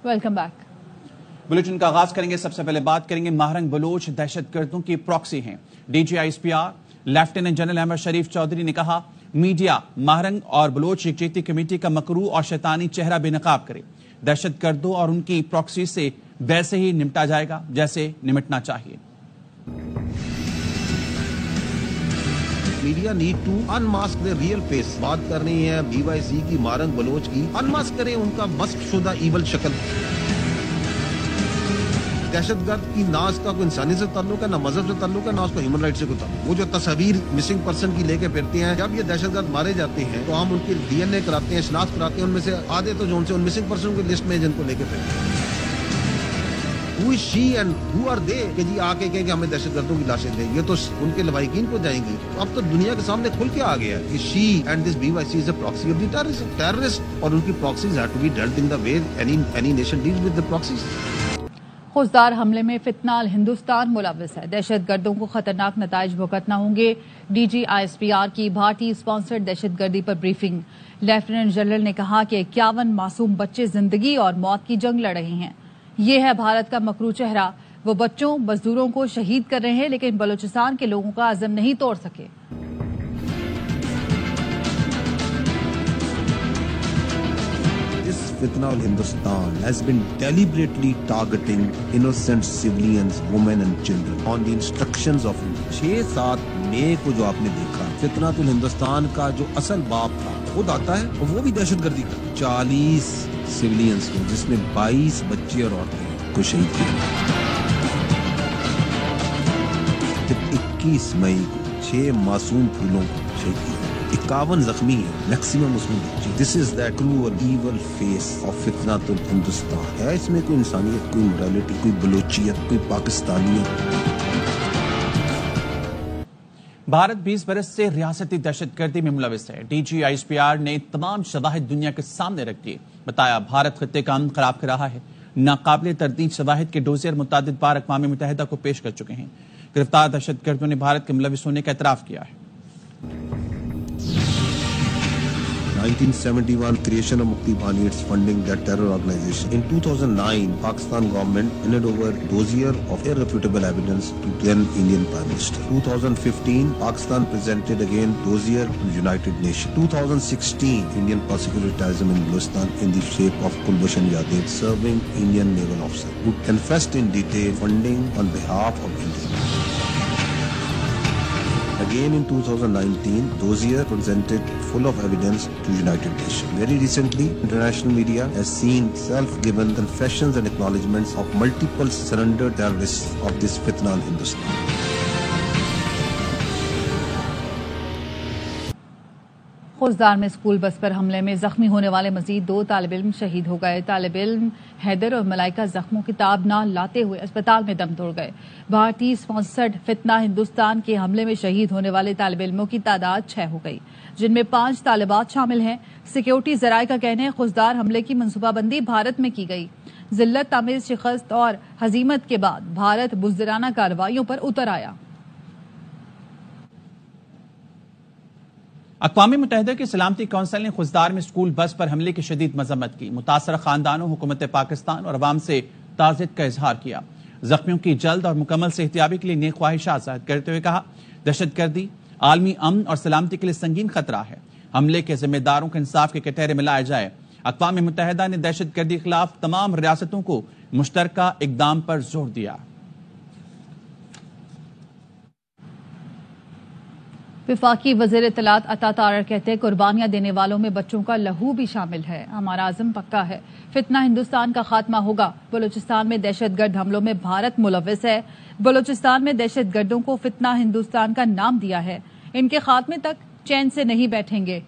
Welcome back. Bulletin का आगाज करेंगे। सबसे पहले बात करेंगे महारंग बलोच दहशतगर्दों की प्रॉक्सी हैं। DGISPR लेफ्टिनेंट जनरल अहमद शरीफ चौधरी ने कहा, मीडिया महारंग और बलोच यकजहती कमेटी का मकरू और शैतानी चेहरा बेनकाब करे। दहशतगर्दों और उनकी प्रॉक्सी से वैसे ही निपटा जाएगा जैसे निपटना चाहिए। Media need to unmask the real face. बात करनी है BYC की, महारंग बलोच की, अनमास्क करें उनका मस्क शुदा ईवल शक्ल। दहशतगर्द की ना उसका कोई इंसानी से ताल्लुक है, ना मजहब से ताल्लुक है, ना उसका ह्यूमन राइट से कोई ताल्लुक। वो जो तस्वीर मिसिंग पर्सन की लेके फिरते हैं, जब ये दहशतगर्द मारे जाते हैं तो हम उनकी DNA कराते हैं, शनाख्त कराते हैं। उनमें से आधे तो जो उनसे उन मिसिंग पर्सन की लिस्ट में जिनको लेके फिरते हैं। Who is she and who are they कि जी आके कहें कि हमें दहशतगर्दों की लाशें दें, ये तो उनके लवाहिकीन को जाएंगी। अब तो दुनिया के सामने खुल के आ गया है कि she and this BYC is a proxy of the terrorist और उनकी proxies have to be dealt in the way any nation deals with the proxies। Khuzdar हमले में फितनाल हिंदुस्तान मुलव्विस है। दहशतगर्दों को खतरनाक नताइज भुगतना होंगे। DGISPR की भारतीय स्पॉन्सर्ड दहशतगर्दी पर ब्रीफिंग। लेफ्टिनेंट जनरल ने कहा कि 51 मासूम बच्चे जिंदगी और मौत की जंग लड़ रहे हैं। ये है भारत का मकरू चेहरा। वो बच्चों मजदूरों को शहीद कर रहे हैं, लेकिन बलूचिस्तान के लोगों का अज़म नहीं तोड़ सके। Fitna al Hindustan has been deliberately targeting innocent civilians, women and children on the instructions of India। 6-7 मई को जो आपने देखा, फितना तुल हिंदुस्तान का जो असल बाप था खुद आता है और वो भी दहशतगर्दी का 40 सिविलियंस को, जिसमें 22 बच्चे और औरतें को शहीद किया। 21 मई को 6 मासूम फूलों को शहीद किया। 51 जख्मी है, मैक्सिमम उसमें बच्चे। This is that cruel evil face of फितनातुल हिंदुस्तान। है इसमें कोई इंसानियत, कोई मोरालिटी, कोई बलोचियत, कोई पाकिस्तानियत? भारत 20 बरस से रियासती दहशतगर्दी में मुलविस है। DGISPR ने तमाम शवाहिद दुनिया के सामने रख दिए। बताया, भारत खत्ते का अमन खराब कर रहा है। नाकाबिले तरदीद शवाहिद के डोजियर मुतादिद बार अक़वाम मुत्तहिदा को पेश कर चुके हैं। गिरफ्तार दहशतगर्दों ने भारत के मुलविस होने का एतराफ किया है। 1971 creation of Mukti Bani, its funding that terror organization. In 2009, Pakistan government handed over dossier of irrefutable evidence to then Indian Prime Minister. 2015, Pakistan presented again dossier to United Nations. 2016, Indian prosecuted terrorism in Balochistan in the shape of Kulbhushan Yadav, serving Indian naval officer, who confessed in detail funding on behalf of India. Again in 2019, dossier presented full of evidence to United Nations. Very recently, international media has seen self-given confessions and acknowledgements of multiple surrendered terrorists of this fitna in Hindustan. Khuzdar में school bus पर हमले में जख्मी होने वाले मजीद 2 तालिब इल्म शहीद हो गए। तालिब इल्म हैदर और मलाइका जख्मों की ताब ना लाते हुए अस्पताल में दम तोड़ गए। भारतीय स्पॉन्सर्ड फितना हिंदुस्तान के हमले में शहीद होने वाले तालिब इल्मों की तादाद 6 हो गई, जिनमें 5 तालिबात शामिल हैं। सिक्योरिटी जराये का कहना है, खुजदार हमले की मनसूबाबंदी भारत में की गई। जिल्लत आमेज शिकस्त और हजीमत के बाद भारत बुज़दिराना कार्रवाइयों पर उतर आया। अक़वाम मुत्तहिदा की सलामती कौंसिल ने खुजदार में स्कूल बस पर हमले की शदीद मजम्मत की। मुतासर खानदानों, हुकूमत पाकिस्तान और अवाम से ताज़ियत का इजहार किया। जख्मियों की जल्द और मुकम्मल सेहतियाबी के लिए नेक ख्वाहिशात जाहिर करते हुए कहा, दहशतगर्दी आलमी अमन और सलामती के लिए संगीन खतरा है। हमले के जिम्मेदारों को इंसाफ के कटहरे में लाया जाए। अक़वाम मुत्तहिदा ने दहशतगर्दी के खिलाफ तमाम रियासतों को मुश्तरका इक़दाम पर जोर दिया। वफाकी वज़ीर इत्तलात अता तारर कहते हैं, कुर्बानियां देने वालों में बच्चों का लहू भी शामिल है। हमारा आज़म पक्का है, फितना हिंदुस्तान का खात्मा होगा। बलूचिस्तान में दहशतगर्द हमलों में भारत मुलव्विस है। बलूचिस्तान में दहशतगर्दों को फितना हिंदुस्तान का नाम दिया है। इनके खात्मे तक चैन से नहीं बैठेंगे।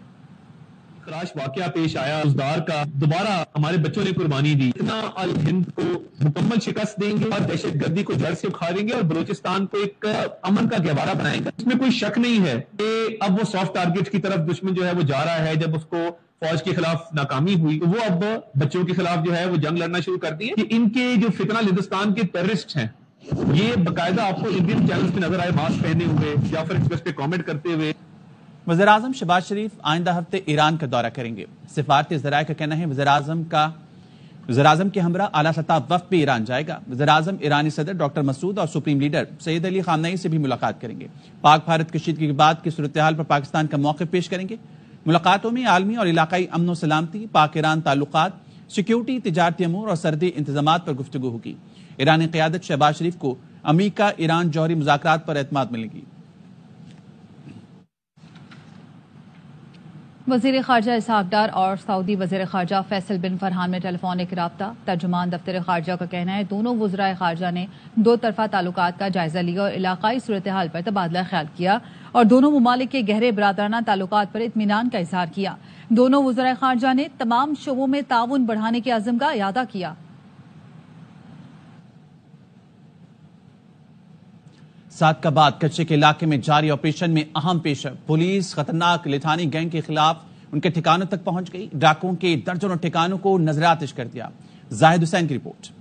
खराश वाकया पेश आया, खुजदार का दोबारा हमारे बच्चों ने कुर्बानी दी। फितना अल हिंद को मुकम्मल शिकस्त देंगे और दहशतगर्दी को जड़ से उखाड़ेंगे और बलूचिस्तान को एक अमन का गहवारा बनाएंगे। इसमें कोई शक नहीं है कि अब वो सॉफ्ट टारगेट की तरफ दुश्मन जो है वो जा रहा है। जब उसको फौज के खिलाफ नाकामी हुई तो वो अब बच्चों के खिलाफ जो है वो जंग लड़ना शुरू कर दी है। कि इनके जो फितना हिंदुस्तान के टेररिस्ट हैं, ये बाकायदा आपको इंडियन चैनल्स पे नजर आए, मास्क पहने हुए या फिर एक्सप्रेस पे कमेंट करते हुए। वज़ीर आज़म शहबाज शरीफ आइंदा हफ्ते ईरान का दौरा करेंगे। सिफारती ज़राए का कहना है, वज़ीर आज़म का वज़ीर-ए-आज़म के हमरा आला सतह वफ़द भी ईरान जाएगा। वज़ीर-ए-आज़म ईरानी सदर डॉक्टर मसूद और सुप्रीम लीडर सैयद अली ख़ामनई से भी मुलाकात करेंगे। पाक भारत कशीदगी के बाद की सूरत हाल पर पाकिस्तान का मौक़िफ़ पेश करेंगे। मुलाकातों में आलमी और इलाकाई अमन व सलामती, पाक ईरान ताल्लुकात, सिक्योरिटी, तिजारती अमूर और सरहदी इंतजामात पर गुफ्तगू होगी। ईरानी क़यादत शहबाज शरीफ को अमेरिका ईरान जौहरी मुज़ाकरात पर एतमाद मिलेगी। वज़ीर ख़ारजा इसहाक़ डार और सऊदी वज़ीर ख़ारजा फैसल बिन फरहान में टेलीफोनिक राब्ता। तर्जुमान दफ्तर ख़ारजा का कहना है दोनों वज़राए ख़ारजा ने दो तरफ़ा ताल्लुकात का जायज़ा लिया और इलाक़ाई सूरत हाल पर तबादला ख्याल किया और दोनों ममालिक के गहरे बरादराना ताल्लुकात पर इत्मीनान का इज़हार किया। दोनों वज़राए ख़ारजा ने तमाम शोबों में ताउन बढ़ाने के अज़्म का इयादा किया। सादकाबाद कच्चे के इलाके में जारी ऑपरेशन में अहम पेश। पुलिस खतरनाक लिथानी गैंग के खिलाफ उनके ठिकानों तक पहुंच गई। डाकुओं के दर्जनों ठिकानों को नजरातिश कर दिया। जाहिद हुसैन की रिपोर्ट।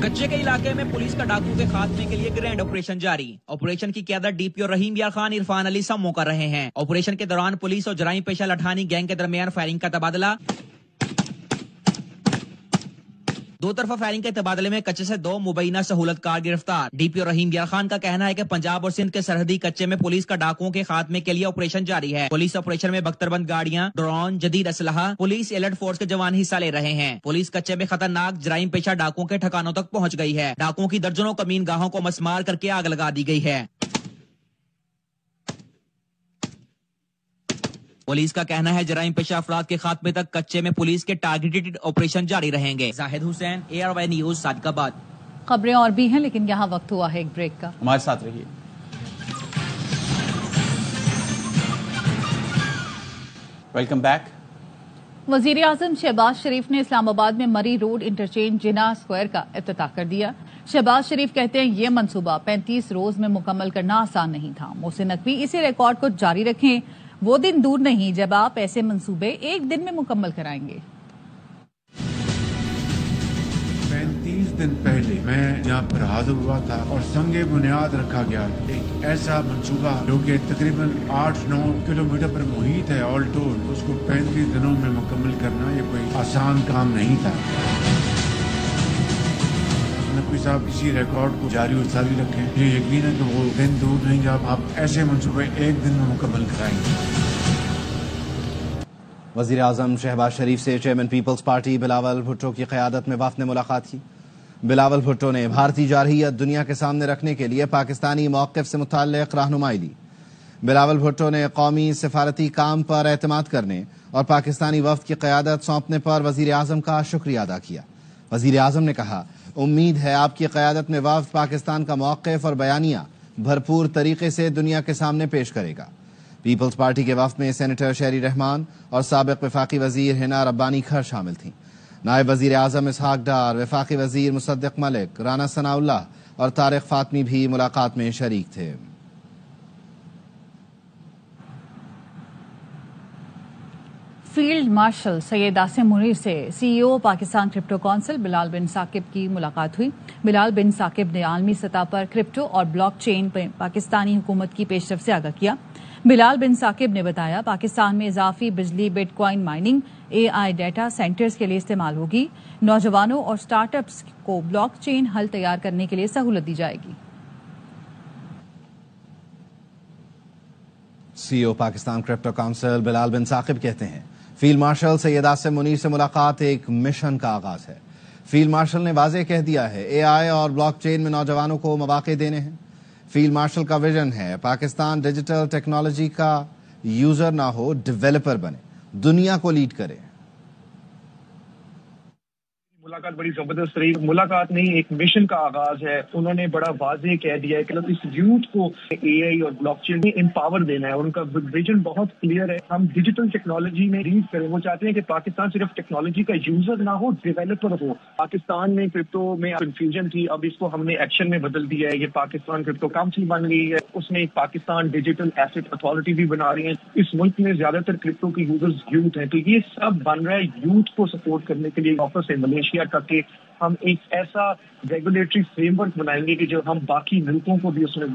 कच्चे के इलाके में पुलिस का डाकू के खात्मे के लिए ग्रैंड ऑपरेशन जारी। ऑपरेशन की क़यादत डीपीओ रहीम यार खान इरफान अली सम्मो कर रहे हैं। ऑपरेशन के दौरान पुलिस और जराइम पेशा लठानी गैंग के दरमियान फायरिंग का तबादला। दो तरफा फायरिंग के तबादले में कच्चे से दो मुबैना सहूलतकार गिरफ्तार। डीपीओ रहीम यार खान का कहना है कि पंजाब और सिंध के सरहदी कच्चे में पुलिस का डाकुओं के खात्मे के लिए ऑपरेशन जारी है। पुलिस ऑपरेशन में बख्तरबंद गाड़ियां, ड्रोन, जदीद असलहा, पुलिस अलर्ट फोर्स के जवान हिस्सा ले रहे हैं। पुलिस कच्चे में खतरनाक जराइम पेशा डाकुओं के ठिकानों तक पहुंच गई है। डाकुओं की दर्जनों कमीन गाहों को मसमार करके आग लगा दी गई है। पुलिस का कहना है जराइम पेशा अफराद के खात्मे तक कच्चे में पुलिस के टारगेटेड ऑपरेशन जारी रहेंगे। Zahid Hussain, ARY news, Sadiqabad. खबरें और भी हैं लेकिन यहाँ वक्त हुआ है एक ब्रेक का। हमारे साथ रहिए। Welcome back. वज़ीर आज़म शहबाज शरीफ ने इस्लामाबाद में मरी रोड इंटरचेंज जिना स्क्वायर का इफ्तिताह कर दिया। शहबाज शरीफ कहते हैं ये मंसूबा 35 रोज में मुकम्मल करना आसान नहीं था। मोहसिन नकवी इसी रिकॉर्ड को जारी रखें, वो दिन दूर नहीं जब आप ऐसे मंसूबे एक दिन में मुकम्मल कराएंगे। 35 दिन पहले मैं यहाँ पर हाजिर हुआ था और संगे बुनियाद रखा गया एक ऐसा मंसूबा जो कि तकरीबन 8-9 किलोमीटर पर मुहित है ऑल टोल, उसको 35 दिनों में मुकम्मल करना ये कोई आसान काम नहीं था। नकवी साहब इसी रिकॉर्ड को जारी और जारी रखें। ये यकीन है कि वो दिन दूर नहीं जब आप ऐसे मंसूबे एक दिन में मुकम्मल कराएंगे। वज़ीर आज़म शहबाज शरीफ से चेयरमैन पीपल्स पार्टी बिलावल भुट्टो की क़यादत में वफ़द ने मुलाकात की। बिलावल भुट्टो ने भारतीय जारहियत दुनिया के सामने रखने के लिए पाकिस्तानी मौक़िफ़ से मुताल्लिक़ रहनुमाई दी। बिलावल भुट्टो ने कौमी सिफारती काम पर एतमाद करने और पाकिस्तानी वफ़द की क़यादत सौंपने पर वज़ीर आज़म का शुक्रिया अदा किया। वज़ीर आज़म ने कहा, उम्मीद है आपकी क़यादत में वफ़द पाकिस्तान का मौक़िफ़ और बयानिया भरपूर तरीके से दुनिया के सामने पेश करेगा। पीपल्स पार्टी के वफ़द में सेनेटर शहरी रहमान और साबिक़ वफ़ाक़ी वज़ीर हिना रब्बानी खर शामिल थीं। नायब वज़ीर आज़म इसहाक़ डार, वफ़ाक़ी वज़ीर मुसद्दिक़ मलिक, राना सनाउल्लाह और तारिक फ़ातमी भी मुलाकात में शरीक थे। फील्ड मार्शल सैयद आसिम मुनीर से CEO Pakistan crypto council Bilal bin Saqib की मुलाकात हुई। बिलाल बिन साकिब ने आलमी सतह पर क्रिप्टो और ब्लॉकचेन पर पाकिस्तानी हुकूमत की पेशरफ से आगाह किया। बिलाल बिन साकिब ने बताया, पाकिस्तान में इजाफी बिजली bitcoin mining AI data centres के लिए इस्तेमाल होगी। नौजवानों और स्टार्टअप्स को ब्लॉकचेन हल तैयार करने के लिए सहूलत दी जाएगी। CEO Pakistan crypto council Bilal bin Saqib कहते हैं, फील्ड मार्शल सैयद आसिम मुनीर से मुलाकात एक मिशन का आगाज है। फील्ड मार्शल ने वाज़ेह कह दिया है AI और ब्लॉकचेन में नौजवानों को मौके देने हैं। फील्ड मार्शल का विजन है पाकिस्तान डिजिटल टेक्नोलॉजी का यूजर ना हो, डेवलपर बने, दुनिया को लीड करे। मुलाकात बड़ी जबरदस्त रही। मुलाकात नहीं, एक मिशन का आगाज है। उन्होंने बड़ा वाज़ेह कह दिया है कि इस यूथ को AI और ब्लॉकचेन में एम्पावर देना है। उनका विजन बहुत क्लियर है। हम डिजिटल टेक्नोलॉजी में लीड करें। वो चाहते हैं कि पाकिस्तान सिर्फ टेक्नोलॉजी का यूजर ना हो, डेवलपर हो। पाकिस्तान में क्रिप्टो में कंफ्यूजन थी, अब इसको हमने एक्शन में बदल दिया है। ये पाकिस्तान क्रिप्टो काउंसिल बन गई है। उसमें एक पाकिस्तान डिजिटल एसेट अथॉरिटी भी बना रही है। इस मुल्क में ज्यादातर क्रिप्टो के यूजर्स यूथ हैं, तो ये सब बन रहा है यूथ को सपोर्ट करने के लिए। ऑफिस है मलेशिया اختیار کر کے ہم ایک ایسا ریگولیٹری فریم ورک بنائیں گے کہ جو ہم باقی ملکوں کو بھی اس میں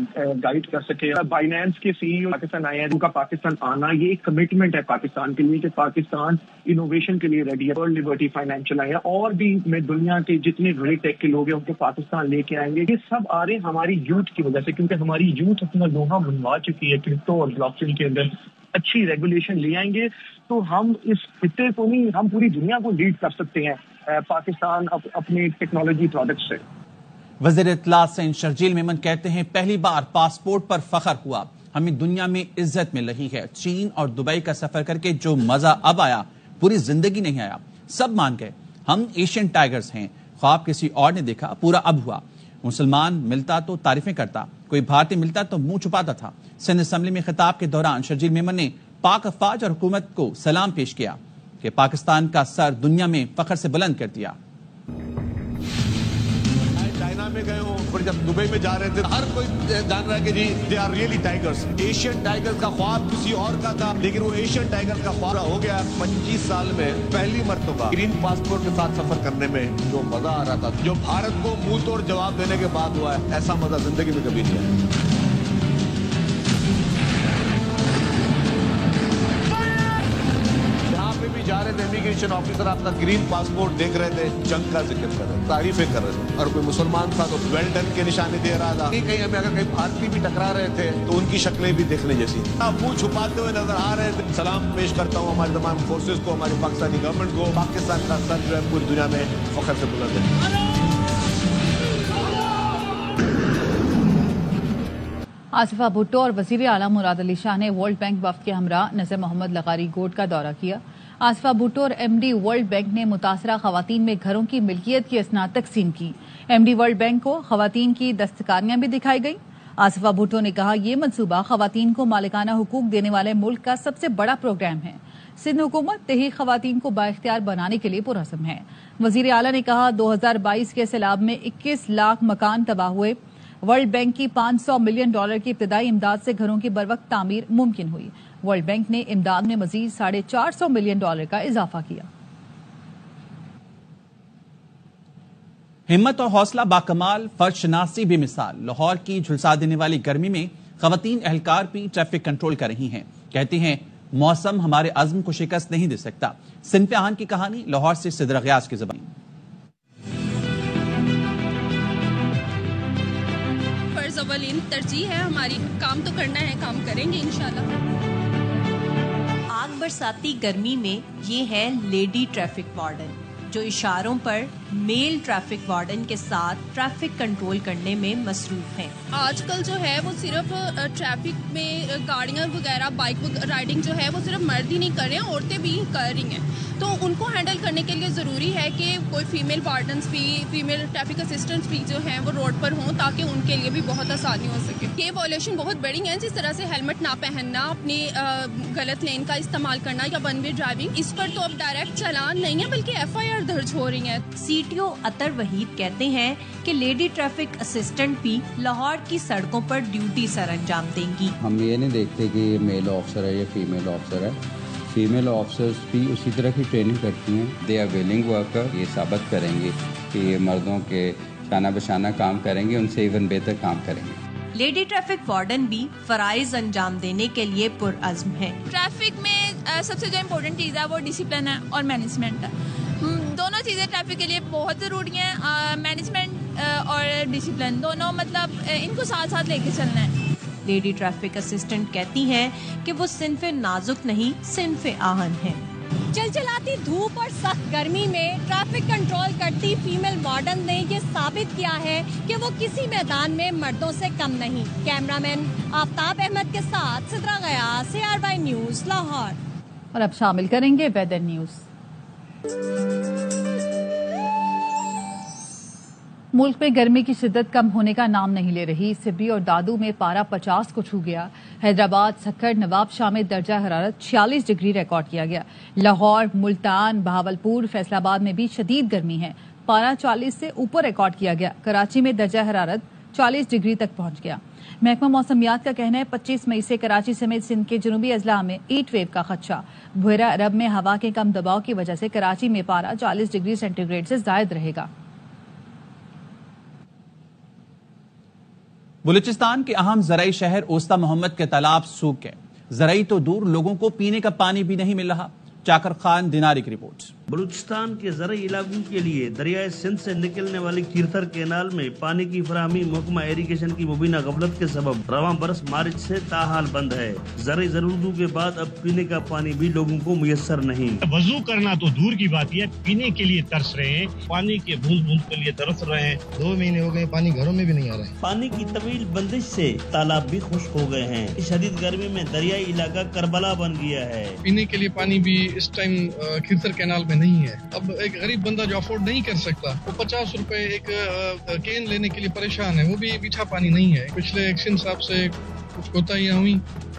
گائیڈ کر سکے. بائنانس کے CEO پاکستان آئے ہیں, ان کا پاکستان آنا یہ ایک کمٹمنٹ ہے پاکستان کے لیے کہ پاکستان انوویشن کے لیے ریڈی ہے. ورلڈ لبرٹی فائنینشیل آئے ہیں, اور بھی میں دنیا کے جتنے بڑے ٹیک کے لوگ ہیں ان کو پاکستان لے کے آئیں گے. یہ سب آ رہے ہیں ہماری یوتھ کی وجہ سے, کیونکہ ہماری یوتھ اپنا لوہا منوا چکی ہے کرپٹو اور بلاک چین کے اندر. اچھی ریگولیشن لے آئیں گے تو ہم اس خطے کو نہیں, ہم پوری دنیا کو لیڈ کر سکتے ہیں پاکستان اپنے ٹیکنالوجی پروڈکٹ سے. وزیر اطلاع سینٹ شرجیل میمن کہتے ہیں پہلی بار پاسپورٹ پر فخر ہوا, ہمیں دنیا میں عزت مل رہی ہے. چین اور دبئی کا سفر کر کے جو مزہ اب آیا پوری زندگی نہیں آیا. سب مان گئے ہم ایشین ٹائیگرز ہیں. خواب کسی اور نے دیکھا, پورا اب ہوا. مسلمان ملتا تو تعریفیں کرتا, کوئی بھارتی ملتا تو منہ چھپاتا تھا. سندھ اسمبلی میں خطاب کے دوران شرجیل میمن نے پاک افواج اور حکومت کو سلام پیش کیا کہ پاکستان کا سر دنیا میں فخر سے بلند کر دیا. چائنا میں گئے ہوں, پھر جب دبئی میں جا رہے تھے ہر کوئی جان رہا ہے کہ جی they are really tigers. Asian tiger کا خواب کسی اور کا تھا, لیکن وہ ایشین ٹائیگر کا خواب ہو گیا. 25 سال میں پہلی مرتبہ گرین پاسپورٹ کے ساتھ سفر کرنے میں جو مزہ آ رہا تھا, جو بھارت کو منہ توڑ جواب دینے کے بعد ہوا ہے, ایسا مزہ زندگی میں کبھی نہیں آیا. جا رہے تھے امیگریشن آفیسر آپ کا گرین پاسپورٹ دیکھ رہے تھے, جنگ کا ذکر کر رہے تھے, تعریفیں کر رہے تھے, اور کوئی مسلمان تھا تو ویل ڈن کے نشانے دے رہا تھا. کہیں ہمیں اگر کہیں بھارتی بھی ٹکرا رہے تھے تو ان کی شکلیں بھی دیکھنے جیسی تھی. منہ چھپاتے ہوئے نظر آ رہے تھے. سلام پیش کرتا ہوں ہمارے تمام فورسز کو, ہماری پاکستانی گورنمنٹ کو. پاکستان کا سر جو ہے پوری دنیا میں فخر سے بلند ہے. آصفہ بھٹو اور وزیر اعلیٰ مراد علی شاہ نے ورلڈ بینک وفد کے ہمراہ نذر محمد لغاری گوٹ کا دورہ کیا. آصفہ بھٹو اور MD ورلڈ بینک نے متاثرہ خواتین میں گھروں کی ملکیت کی اسناد تقسیم کی. MD ورلڈ بینک کو خواتین کی دستکاریاں بھی دکھائی گئیں. آصفہ بھٹو نے کہا یہ منصوبہ خواتین کو مالکانہ حقوق دینے والے ملک کا سب سے بڑا پروگرام ہے. سندھ حکومت دیہی خواتین کو بااختیار بنانے کے لیے پرعزم ہے. وزیر اعلیٰ نے کہا 2022 کے سیلاب میں 21 لاکھ مکان تباہ ہوئے. ورلڈ بینک کی $500 ملین کی ابتدائی امداد سے گھروں کی بروقت تعمیر ممکن ہوئی. ورلڈ بینک نے امداد میں مزید $450 ملین کا اضافہ کیا. ہمت اور حوصلہ باکمال فرد شناسی بھی مثال. لاہور کی جھلسا دینے والی گرمی میں خواتین اہلکار بھی ٹریفک کنٹرول کر رہی ہیں. کہتی ہیں موسم ہمارے عزم کو شکست نہیں دے سکتا. صنف آہن کی کہانی لاہور سے صدر غیاث کی زبان. فرض اولین ترجیح ہے ہماری, کام تو کرنا ہے, کام کریں گے انشاءاللہ. آگ برساتی گرمی میں یہ ہے لیڈی ٹریفک وارڈن, جو اشاروں پر میل ٹریفک وارڈن کے ساتھ ٹریفک کنٹرول کرنے میں مصروف ہیں. آج کل جو ہے وہ صرف ٹریفک میں گاڑیاں وغیرہ بائک رائڈنگ جو ہے وہ صرف مرد ہی نہیں کر رہے ہیں, عورتیں بھی کر رہی ہیں. تو ان کو ہینڈل کرنے کے لیے ضروری ہے کہ کوئی فیمیل وارڈنس بھی, فیمیل ٹریفک اسسٹنٹس بھی جو ہیں وہ روڈ پر ہوں, تاکہ ان کے لیے بھی بہت آسانی ہو سکے. یہ وائلیشن بہت بڑی ہیں, جس طرح سے ہیلمٹ نہ پہننا, اپنی غلط لین کا استعمال کرنا یا ون وے ڈرائیونگ, اس پر تو اب ڈائریکٹ چلان نہیں ہے بلکہ FIR درج ہو رہی ہیں. CTO اطر وحید کہتے ہیں کہ لیڈی ٹریفک اسسٹنٹ بھی لاہور کی سڑکوں پر ڈیوٹی سر انجام دیں گی. ہم یہ نہیں دیکھتے کہ یہ میل آفیسر ہے یا فیمیل آفیسر ہے. فیمیل آفیسرز بھی اسی طرح کی ٹریننگ کرتی ہیں. They are willing worker. یہ ثابت کریں گے کہ یہ مردوں کے شانہ بشانہ کام کریں گے, ان سے ایون بہتر کام کریں گے. لیڈی ٹریفک وارڈن بھی فرائض انجام دینے کے لیے پرعزم ہے. ٹریفک میں سب سے جو امپورٹنٹ چیز ہے وہ ڈسپلن ہے اور مینجمنٹ ہے. دونوں چیزیں ٹریفک کے لیے بہت ضروری ہیں. مینجمنٹ اور ڈسپلن دونوں, مطلب ان کو ساتھ ساتھ لے کے چلنا ہے. لیڈی ٹریفک اسسٹنٹ کہتی ہیں کہ وہ صنف نازک نہیں, صنف آہن ہے. چلچلاتی دھوپ اور سخت گرمی میں ٹریفک کنٹرول کرتی فیمیل وارڈن نے یہ ثابت کیا ہے کہ وہ کسی میدان میں مردوں سے کم نہیں. کیمرہ مین آفتاب احمد کے ساتھ صدرہ غیاث, ARY نیوز لاہور. اور اب شامل کریں گے ویدر نیوز. ملک میں گرمی کی شدت کم ہونے کا نام نہیں لے رہی. سبی اور دادو میں پارا 50 کو چھو گیا. حیدرآباد, سکھر, نواب شاہ میں درجہ حرارت 46 ڈگری ریکارڈ کیا گیا. لاہور, ملتان, بہاولپور, فیصل آباد میں بھی شدید گرمی ہے. پارا 40 سے اوپر ریکارڈ کیا گیا. کراچی میں درجہ حرارت 40 डिग्री तक पहुंच गया। महकमा मौसमियात का कहना है 25 मई से कराची समेत सिंध के जनूबी अजला में हीट वेव का खदशा। बहरा अरब में हवा के कम दबाव की वजह से कराची में पारा 40 डिग्री सेंटीग्रेड से जायद रहेगा। बलूचिस्तान के अहम ज़राई शहर ओस्ता मोहम्मद के तालाब सूख गए। ज़राई तो दूर, लोगों को पीने का पानी भी नहीं मिल रहा। चाकर खान दिनारी की रिपोर्ट। बलूचिस्तान के ज़राई इलाकों के लिए दरियाए सिंध से निकलने वाली कीरथर कैनाल में पानी की फराहमी महकमा इरिगेशन की मुबीना गफलत के सबब रवां बरस मार्च से ताहाल बंद है। ज़राई ज़रूरतों के बाद अब पीने का पानी भी लोगों को मुयस्सर नहीं। वजू करना तो दूर की बात है, पीने के लिए तरस रहे हैं, पानी के बूंद बूंद के लिए तरस रहे हैं। 2 महीने हो गए, पानी घरों में भी नहीं आ रहा है। पानी की तवील बंदिश से तालाब भी खुश्क हो गए हैं। इस शदीद गर्मी में दरियाई इलाका करबला बन गया है। पीने के लिए पानी भी इस टाइम कीरथर कैनाल में नहीं है। अब एक गरीब बंदा जो अफोर्ड नहीं कर सकता, वो 50 रुपए एक केन लेने के लिए परेशान है, वो भी मीठा पानी नहीं है। पिछले एक्शन साहब से कुछ कोताहियां हुई,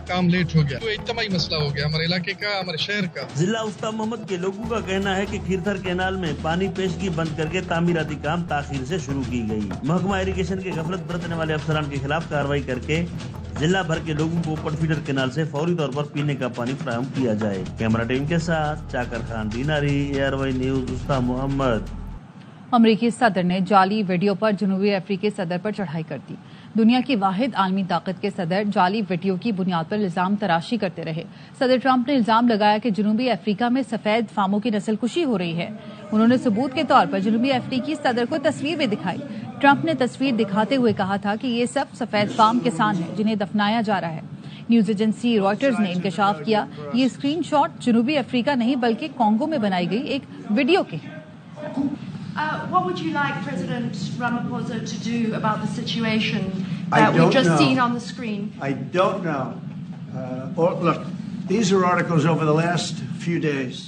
काम लेट हो गया, तो इज्तिमाई मसला हो गया हमारे इलाके का, हमारे शहर का। जिला उस्ता मोहम्मद के लोगों का कहना है कि कीरथर कैनाल में पानी पेशगी बंद करके तामीराती काम ताखीर से शुरू की गई। महकमा इरिगेशन के गफलत बरतने वाले अफसरान के खिलाफ कार्रवाई करके जिला भर के लोगों को ऊपर फीडर कैनाल से फौरी तौर पर पीने का पानी फराहम किया जाए। कैमरा टीम के साथ चाकर खान दिनारी, ARY न्यूज, उस्ता मोहम्मद। अमरीकी सदर ने जाली वीडियो पर जनूबी अफ्रीकी सदर पर चढ़ाई कर दी। दुनिया की वाहिद आलमी ताकत के सदर जाली वीडियो की बुनियाद पर इल्जाम तराशी करते रहे। सदर ट्रंप ने इल्जाम लगाया कि जनूबी अफ्रीका में सफेद फामों की नस्ल कुशी हो रही है। उन्होंने सबूत के तौर पर जनूबी अफ्रीकी सदर को तस्वीर भी दिखाई। ट्रंप ने तस्वीर दिखाते हुए कहा था कि ये सब सफेद फाम किसान हैं जिन्हें दफनाया जा रहा है। न्यूज एजेंसी रॉयटर्स ने इंकशाफ किया, ये स्क्रीनशॉट जनूबी अफ्रीका नहीं बल्कि कांगो में बनाई गई एक वीडियो के हैं। What would you like President Ramaphosa to do about the situation that we've just seen on the screen? I don't know. Look, these are articles over the last few days.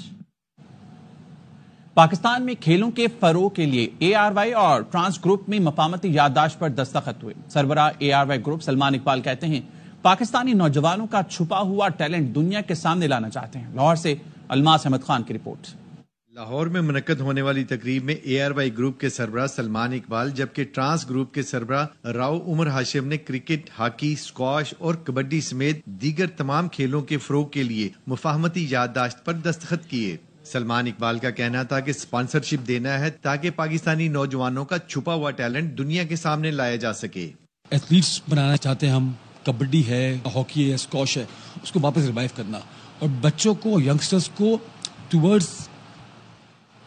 Pakistan में खेलों के फरोग के लिए ARY और trans group में मफामती याददाश्त पर दस्तखत हुए। सरबराह ARY ग्रुप सलमान इकबाल कहते हैं पाकिस्तानी नौजवानों का छुपा हुआ टैलेंट दुनिया के सामने लाना चाहते हैं। लाहौर से अलमास अहमद खान की रिपोर्ट। लाहौर में मुनक्कद होने वाली तकरीब में ARY ग्रुप के सरबराह सलमान इकबाल जबकि ट्रांस ग्रुप के सरबराह राव उमर हाशिम ने क्रिकेट, हॉकी, स्क्वाश और कबड्डी समेत दीगर तमाम खेलों के फरोग के लिए मुफाहमती याददाश्त पर दस्तखत किए। सलमान इकबाल का कहना था कि स्पॉन्सरशिप देना है ताकि पाकिस्तानी नौजवानों का छुपा हुआ टैलेंट दुनिया के सामने लाया जा सके। एथलीट्स बनाना चाहते हैं हम, कबड्डी है, हॉकी है, स्क्वाश है, उसको वापस रिवाइव करना और बच्चों को, यंगस्टर्स को towards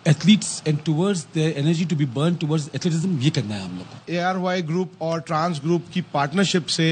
athletes and towards their energy to be burn towards athleticism, ये करना है हम लोग को। ARY ग्रुप और ट्रांस ग्रुप की पार्टनरशिप से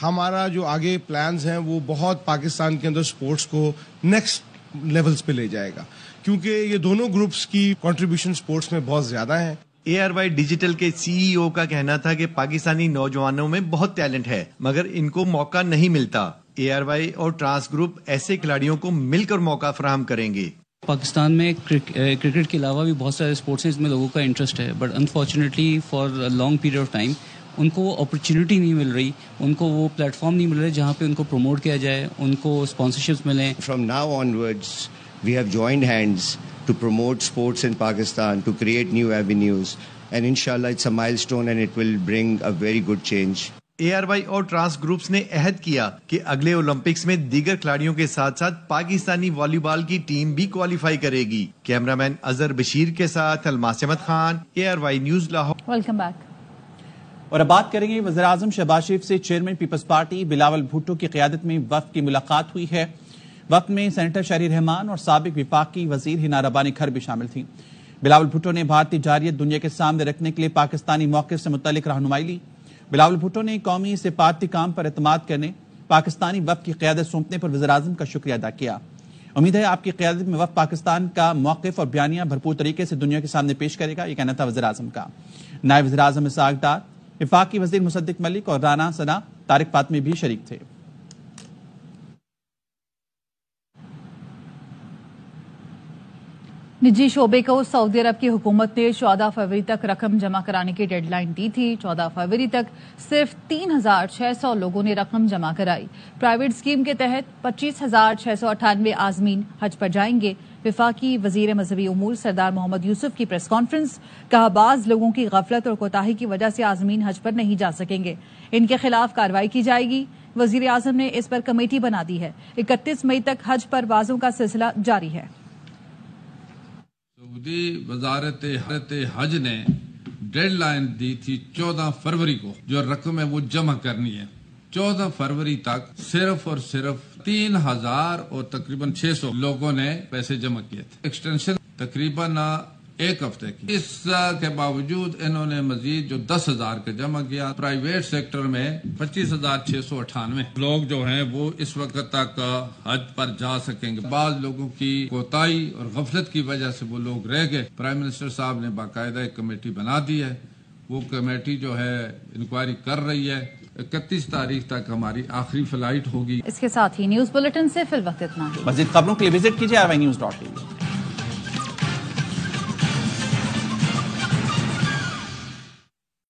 हमारा जो आगे प्लान्स हैं वो बहुत पाकिस्तान के अंदर स्पोर्ट्स को नेक्स्ट लेवल्स पे ले जाएगा, क्योंकि ये दोनों ग्रुप्स की कंट्रीब्यूशन स्पोर्ट्स में बहुत ज्यादा है। ARY डिजिटल के CEO का कहना था कि पाकिस्तानी नौजवानों में बहुत टैलेंट है मगर इनको मौका नहीं मिलता। ARY और ट्रांस ग्रुप ऐसे खिलाड़ियों को मिलकर मौका फराहम करेंगे। पाकिस्तान में क्रिकेट के अलावा भी बहुत सारे स्पोर्ट्स हैं जिसमें लोगों का इंटरेस्ट है, but unfortunately for a long period of time उनको वो अपॉर्चुनिटी नहीं मिल रही, उनको वो प्लेटफॉर्म नहीं मिल रहा जहाँ पे उनको प्रमोट किया जाए, उनको स्पॉन्सरशिप्स मिलें। From now onwards, we have joined hands to promote sports in Pakistan, to create new avenues, and inshallah it's a milestone and it will bring a very good change. ARY और trans groups ने अहद किया कि अगले Olympics में दीगर खिलाड़ियों के साथ साथ पाकिस्तानी वॉलीबॉल की टीम भी क्वालिफाई करेगी। कैमरामैन अजहर बशीर के साथ Almas Ahmed Khan, ARY news Lahore. Welcome back. और अब बात करेंगे वज़ीर-ए-आज़म शहबाज शरीफ से। चेयरमैन पीपल्स पार्टी बिलावल भुट्टो की क़यादत में वफ़द की मुलाकात हुई है। वफ़द में सेनेटर शहरी रहमान और साबिक विफाकी वजीर हिना रब्बानी खर भी शामिल थी। बिलावल भुट्टो ने भारतीय जारियत दुनिया के सामने रखने के लिए पाकिस्तानी मौक़िफ़ से मुतल्लिक़ रहनुमाई ली। बिलावल भुट्टो ने कौमी सिफारती काम पर एतमाद करने, पाकिस्तानी वफ़द की क़यादत सौंपने पर वज़ीर-ए-आज़म का शुक्रिया अदा किया। उम्मीद है आपकी क़यादत में वफ़द पाकिस्तान का मौक़िफ़ और बयानिया भरपूर तरीके से दुनिया के सामने पेश करेगा, ये कहना था वज़ीर-ए-आज़म का। नायब वज़ीर-ए-आज़म इसहाक़ डार, वफाकी वज़ीर मुसद्दिक़ मलिक और राना सना तारिक फातमी भी शरीक थे। निजी शोबे को सऊदी अरब की हुकूमत ने 14 फरवरी तक रकम जमा कराने की डेडलाइन दी थी। 14 फरवरी तक सिर्फ 3,600 लोगों ने रकम जमा कराई। प्राइवेट स्कीम के तहत 25,698 आज़मीन हज पर जाएंगे। وفاقی وزیر مذہبی امور سردار محمد یوسف کی پریس کانفرنس، کہا بعض لوگوں کی غفلت اور کوتاہی کی وجہ سے عازمین حج پر نہیں جا سکیں گے، ان کے خلاف کارروائی کی جائے گی۔ وزیر اعظم نے اس پر کمیٹی بنا دی ہے۔ 31 مئی تک حج پروازوں کا سلسلہ جاری ہے۔ سعودی وزارت حج نے ڈیڈ لائن دی تھی 14 فروری کو، جو رقم ہے وہ جمع کرنی ہے۔ 14 فروری تک صرف اور صرف 3000 اور تقریباً 600 لوگوں نے پیسے جمع کیے تھے۔ ایکسٹینشن تقریباً 1 ہفتے کی، اس کے باوجود انہوں نے مزید جو 10,000 کا جمع کیا۔ پرائیویٹ سیکٹر میں 25,698 لوگ جو ہیں وہ اس وقت تک حج پر جا سکیں گے۔ بعض لوگوں کی کوتاہی اور غفلت کی وجہ سے وہ لوگ رہ گئے۔ پرائم منسٹر صاحب نے باقاعدہ ایک کمیٹی بنا دی ہے، وہ کمیٹی جو ہے انکوائری کر رہی ہے۔ 31 تاریخ تک ہماری آخری فلائٹ ہوگی۔ اس کے ساتھ ہی نیوز بلیٹن سے فی الوقت اتنا ہی۔ مزید خبروں کے لیے وزٹ کیجیے RYNews.tv۔